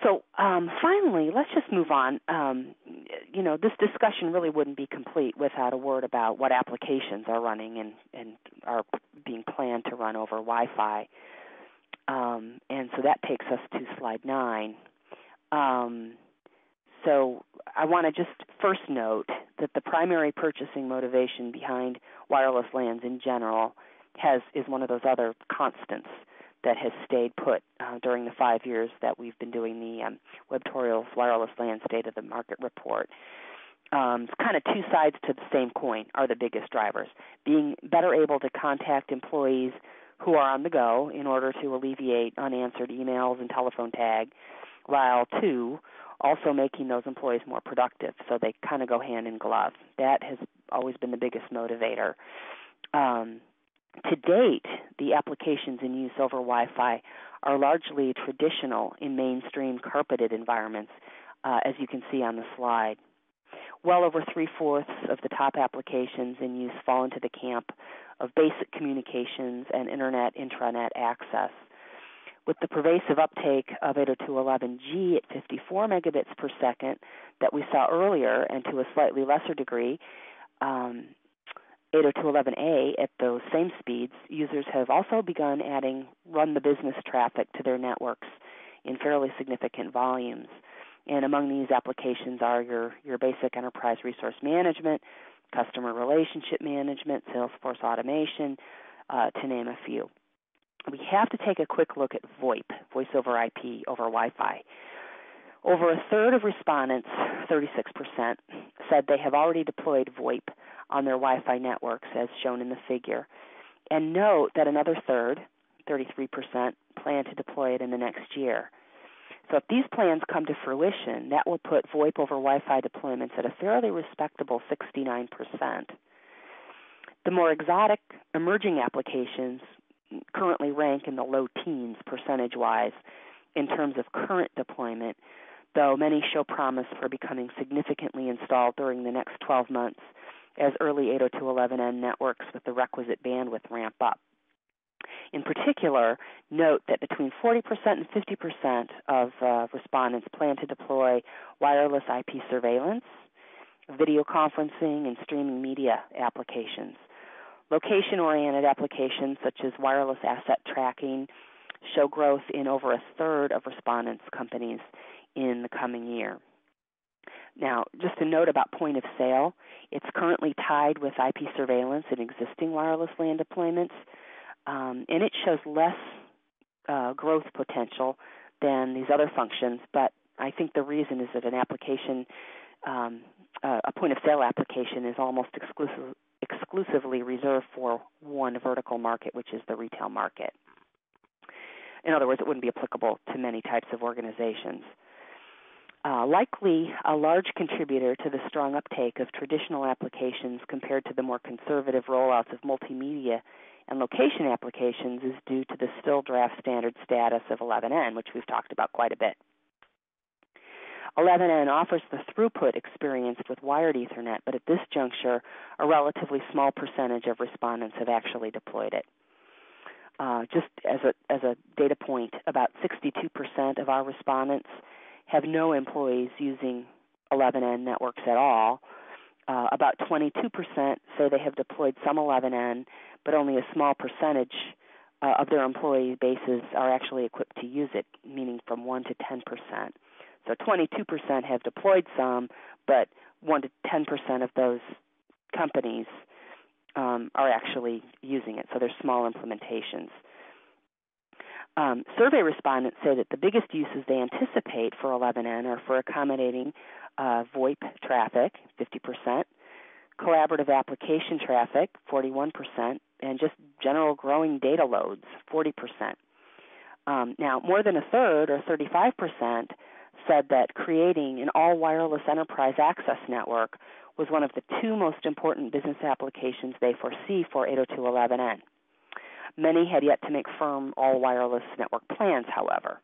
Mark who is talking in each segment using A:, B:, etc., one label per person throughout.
A: So finally, let's just move on. This discussion really wouldn't be complete without a word about what applications are running and are being planned to run over Wi-Fi. And so that takes us to slide 9. So I want to just first note that the primary purchasing motivation behind wireless LANs in general is one of those other constants that has stayed put during the 5 years that we've been doing the Webtorials Wireless LAN State of the Market Report. It's kind of two sides to the same coin are the biggest drivers. Being better able to contact employees who are on the go in order to alleviate unanswered emails and telephone tag, while two, also making those employees more productive. So they kind of go hand in glove. That has always been the biggest motivator. To date, the applications in use over Wi-Fi are largely traditional in mainstream carpeted environments, as you can see on the slide. Well over 3/4 of the top applications in use fall into the camp of basic communications and Internet intranet access. With the pervasive uptake of 802.11g at 54 megabits per second that we saw earlier, and to a slightly lesser degree, 802.11a at those same speeds, users have also begun adding run-the-business traffic to their networks in fairly significant volumes. And among these applications are your basic enterprise resource management, customer relationship management, Salesforce automation, to name a few. We have to take a quick look at VoIP, voice over IP over Wi-Fi. Over a third of respondents, 36%, said they have already deployed VoIP on their Wi-Fi networks, as shown in the figure. And note that another third, 33%, plan to deploy it in the next year. So if these plans come to fruition, that will put VoIP over Wi-Fi deployments at a fairly respectable 69%. The more exotic emerging applications currently rank in the low teens percentage-wise in terms of current deployment, though many show promise for becoming significantly installed during the next 12 months as early 802.11n networks with the requisite bandwidth ramp up. In particular, note that between 40% and 50% of respondents plan to deploy wireless IP surveillance, video conferencing, and streaming media applications. Location-oriented applications such as wireless asset tracking show growth in over a third of respondents' companies in the coming year. Now, just a note about point of sale, it's currently tied with IP surveillance in existing wireless LAN deployments, and it shows less growth potential than these other functions, but I think the reason is that an application, a point of sale application, is almost exclusively reserved for one vertical market, which is the retail market. In other words, it wouldn't be applicable to many types of organizations. Likely a large contributor to the strong uptake of traditional applications compared to the more conservative rollouts of multimedia and location applications is due to the still draft standard status of 11n, which we've talked about quite a bit. 11n offers the throughput experienced with wired Ethernet, but at this juncture, a relatively small percentage of respondents have actually deployed it. Just as a data point, about 62% of our respondents have no employees using 11n networks at all. About 22% say they have deployed some 11n, but only a small percentage of their employee bases are actually equipped to use it, meaning from 1 to 10%. So 22% have deployed some, but 1 to 10% of those companies are actually using it, so they're small implementations. Survey respondents say that the biggest uses they anticipate for 11n are for accommodating VoIP traffic, 50%, collaborative application traffic, 41%, and just general growing data loads, 40%. Now, more than a third, or 35%, said that creating an all-wireless enterprise access network was one of the two most important business applications they foresee for 802.11n. Many had yet to make firm all-wireless network plans, however.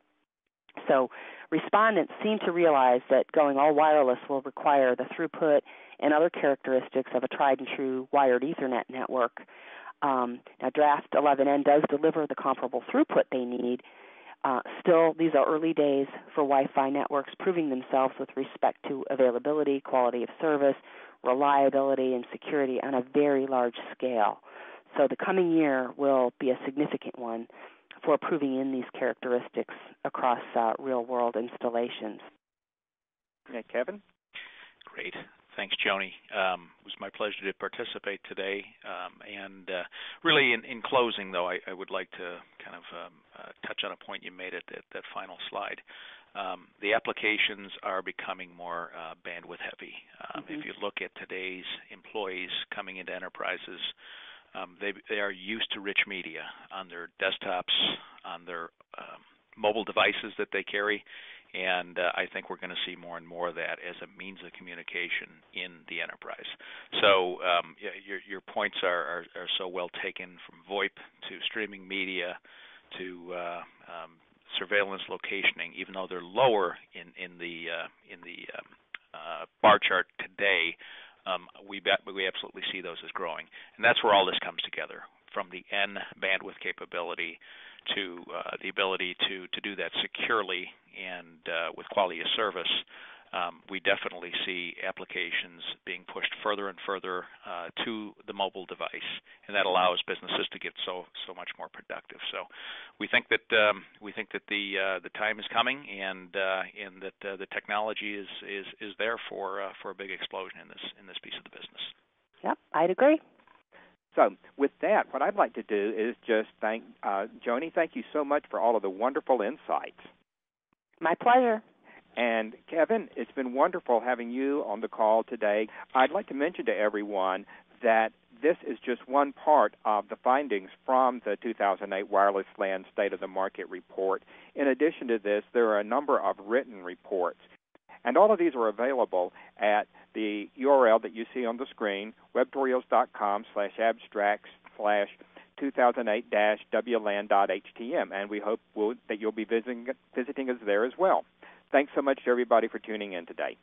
A: So respondents seem to realize that going all-wireless will require the throughput and other characteristics of a tried-and-true wired Ethernet network. Now, Draft 11n does deliver the comparable throughput they need, Still, these are early days for Wi-Fi networks, proving themselves with respect to availability, quality of service, reliability, and security on a very large scale. So the coming year will be a significant one for proving in these characteristics across real-world installations.
B: Yeah, Kevin?
C: Great. Thanks, Joni. It was my pleasure to participate today. And really, in closing, though, I would like to kind of touch on a point you made at that final slide. The applications are becoming more bandwidth heavy. If you look at today's employees coming into enterprises, they are used to rich media on their desktops, on their mobile devices that they carry, and I think we're going to see more and more of that as a means of communication in the enterprise. So your points are so well taken, from VoIP to streaming media to surveillance locationing. Even though they're lower in the bar chart today, we absolutely see those as growing, and that's where all this comes together, from the N bandwidth capability to the ability to do that securely and with quality of service. We definitely see applications being pushed further and further to the mobile device, and that allows businesses to get so much more productive. So we think that the time is coming, and that the technology is there for a big explosion in this piece of the business.
A: Yep, I'd agree.
B: So with that, what I'd like to do is just thank Joni. Thank you so much for all of the wonderful insights.
A: My pleasure.
B: And Kevin, it's been wonderful having you on the call today. I'd like to mention to everyone that this is just one part of the findings from the 2008 Wireless LAN State of the Market report. In addition to this, there are a number of written reports. And all of these are available at the URL that you see on the screen, webtutorials.com/abstracts/2008-WLAN.htm. And we hope that you'll be visiting us there as well. Thanks so much to everybody for tuning in today.